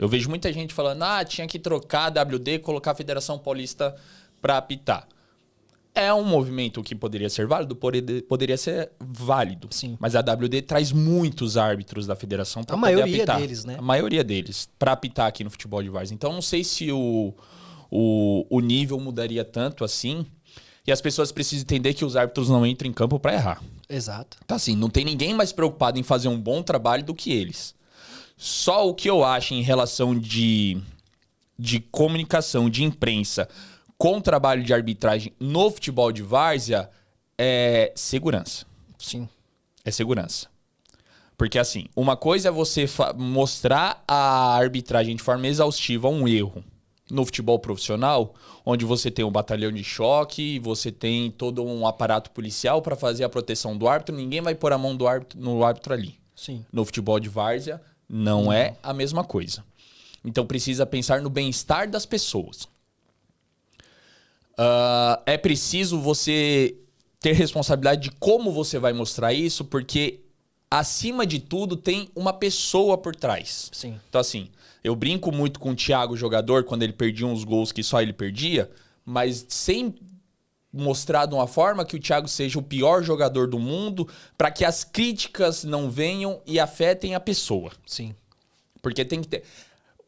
Eu vejo muita gente falando, tinha que trocar a WD e colocar a Federação Paulista para apitar. É um movimento que poderia ser válido? Poderia ser válido. Sim. Mas a WD traz muitos árbitros da federação para A poder maioria apitar. deles, né? A maioria deles, para apitar aqui no futebol de várzea. Então, não sei se o nível mudaria tanto assim. E as pessoas precisam entender que os árbitros não entram em campo para errar. Exato. Então, assim, não tem ninguém mais preocupado em fazer um bom trabalho do que eles. Só o que eu acho em relação de comunicação, de imprensa, com o trabalho de arbitragem no futebol de várzea, é segurança. Sim. É segurança. Porque, assim, uma coisa é você mostrar a arbitragem de forma exaustiva um erro no futebol profissional, onde você tem um batalhão de choque, você tem todo um aparato policial para fazer a proteção do árbitro, ninguém vai pôr a mão no árbitro ali. Sim. No futebol de várzea, não é a mesma coisa. Então, precisa pensar no bem-estar das pessoas. É preciso você ter responsabilidade de como você vai mostrar isso, porque, acima de tudo, tem uma pessoa por trás. Sim. Então, assim, eu brinco muito com o Thiago, jogador, quando ele perdia uns gols que só ele perdia, mas sem mostrar de uma forma que o Thiago seja o pior jogador do mundo, para que as críticas não venham e afetem a pessoa. Sim. Porque tem que ter...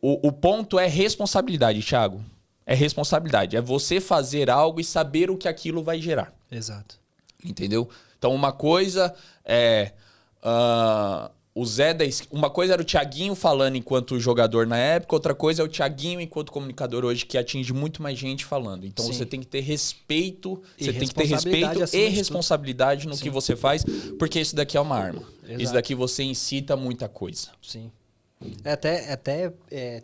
O ponto é responsabilidade, Thiago. É responsabilidade. É você fazer algo e saber o que aquilo vai gerar. Exato. Entendeu? Então, uma coisa é... uma coisa era o Thiaguinho falando enquanto jogador na época, outra coisa é o Thiaguinho enquanto comunicador hoje, que atinge muito mais gente falando. Então, você tem que ter respeito, você tem que ter respeito e responsabilidade no que você faz, porque isso daqui é uma arma. Exato. Isso daqui você incita muita coisa. Sim.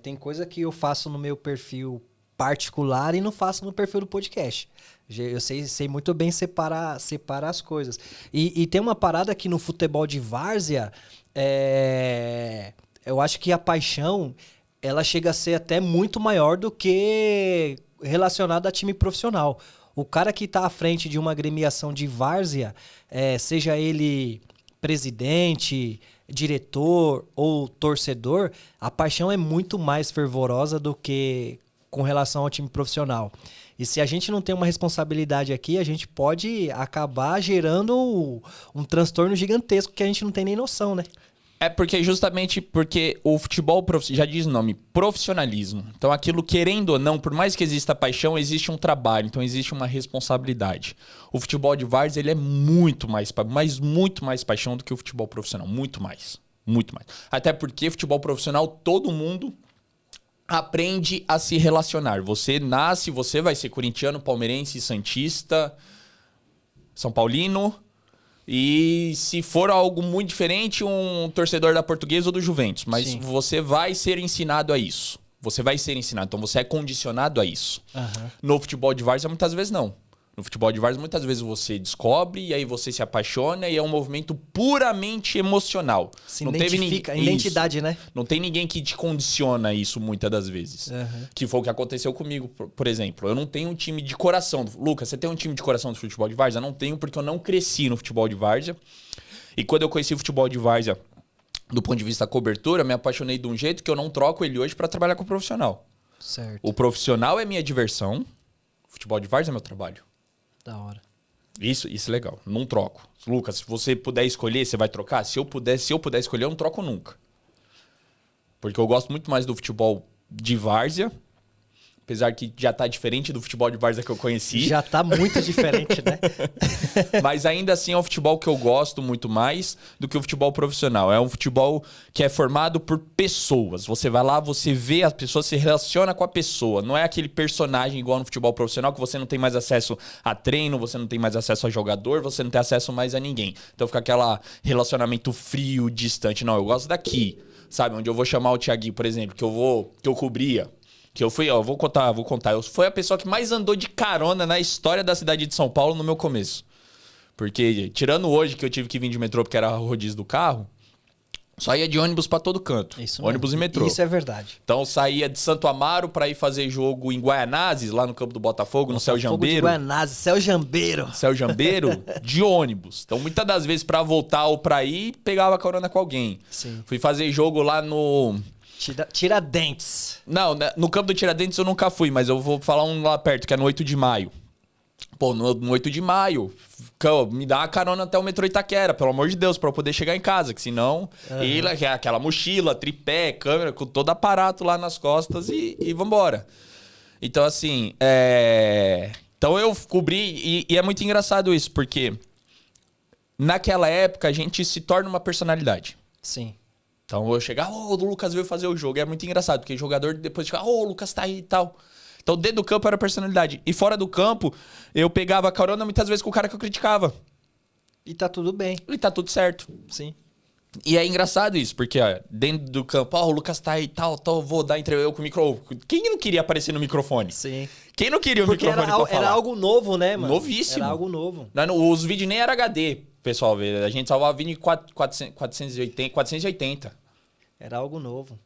Tem coisa que eu faço no meu perfil particular e não faço no perfil do podcast. Eu sei muito bem separar as coisas. E tem uma parada aqui no futebol de várzea, eu acho que a paixão ela chega a ser até muito maior do que relacionada a time profissional. O cara que está à frente de uma agremiação de várzea, seja ele presidente, diretor ou torcedor, a paixão é muito mais fervorosa do que com relação ao time profissional. E se a gente não tem uma responsabilidade aqui, a gente pode acabar gerando um transtorno gigantesco que a gente não tem nem noção, né? É justamente porque o futebol, já diz o nome, profissionalismo. Então aquilo, querendo ou não, por mais que exista paixão, existe um trabalho, então existe uma responsabilidade. O futebol de várzea, ele é muito mais paixão do que o futebol profissional. Muito mais. Muito mais. Até porque futebol profissional, todo mundo aprende a se relacionar. Você nasce, você vai ser corintiano, palmeirense, santista, São Paulino... E se for algo muito diferente, um torcedor da Portuguesa ou do Juventus. Mas Sim. Você vai ser ensinado a isso. Você vai ser ensinado. Então você é condicionado a isso. Uhum. No futebol de várzea, muitas vezes não. No futebol de várzea, muitas vezes você descobre e aí você se apaixona e é um movimento puramente emocional. Se não identifica, teve identidade, isso, né? Não tem ninguém que te condiciona isso muitas das vezes. Uhum. Que foi o que aconteceu comigo, por exemplo. Eu não tenho um time de coração. Lucas, você tem um time de coração do futebol de várzea? Eu não tenho, porque eu não cresci no futebol de várzea. E quando eu conheci o futebol de várzea, do ponto de vista da cobertura, eu me apaixonei de um jeito que eu não troco ele hoje para trabalhar com o profissional. Certo. O profissional é minha diversão, o futebol de várzea é meu trabalho. Da hora. Isso é legal. Não troco. Lucas, se você puder escolher, você vai trocar? Se eu puder escolher, eu não troco nunca. Porque eu gosto muito mais do futebol de várzea. Apesar que já tá diferente do futebol de várzea que eu conheci. Já tá muito diferente, né? Mas ainda assim é um futebol que eu gosto muito mais do que o futebol profissional. É um futebol que é formado por pessoas. Você vai lá, você vê as pessoas, se relaciona com a pessoa. Não é aquele personagem igual no futebol profissional que você não tem mais acesso a treino, você não tem mais acesso a jogador, você não tem acesso mais a ninguém. Então fica aquele relacionamento frio, distante. Não, eu gosto daqui. Sabe, onde eu vou chamar o Thiaguinho, por exemplo, que eu cobria. Que eu fui, vou contar. Eu fui a pessoa que mais andou de carona na história da cidade de São Paulo no meu começo. Porque, tirando hoje que eu tive que vir de metrô porque era rodízio do carro, só ia de ônibus pra todo canto. Isso ônibus mesmo. E metrô. Isso é verdade. Então eu saía de Santo Amaro pra ir fazer jogo em Guaianazes, lá no campo do Botafogo, no Céu Jambeiro. Guaianazes, Céu Jambeiro. Céu Jambeiro, de ônibus. Então muitas das vezes pra voltar ou pra ir, pegava carona com alguém. Sim. Fui fazer jogo lá no Tiradentes. Não, né, no campo do Tiradentes eu nunca fui, mas eu vou falar um lá perto, que é no 8 de maio. Pô, no 8 de maio, me dá uma carona até o metrô Itaquera, pelo amor de Deus, pra eu poder chegar em casa, que senão... aquela mochila, tripé, câmera, com todo aparato lá nas costas e vambora. Então, assim, Então eu cobri, e é muito engraçado isso, porque naquela época a gente se torna uma personalidade. Sim. Então eu chegar, o Lucas veio fazer o jogo. E é muito engraçado, porque jogador depois fica, o Lucas tá aí e tal. Então dentro do campo era personalidade. E fora do campo, eu pegava carona muitas vezes com o cara que eu criticava. E tá tudo bem. E tá tudo certo. Sim. E é engraçado isso, porque ó, dentro do campo, o Lucas tá aí e tal, vou dar entrevista eu com o microfone. Quem não queria aparecer no microfone? Sim. Quem não queria o Porque microfone pra falar? era algo novo, né, mano? Novíssimo. Era algo novo. Os vídeos nem era HD, pessoal. A gente salvava vídeo em 480. Era algo novo.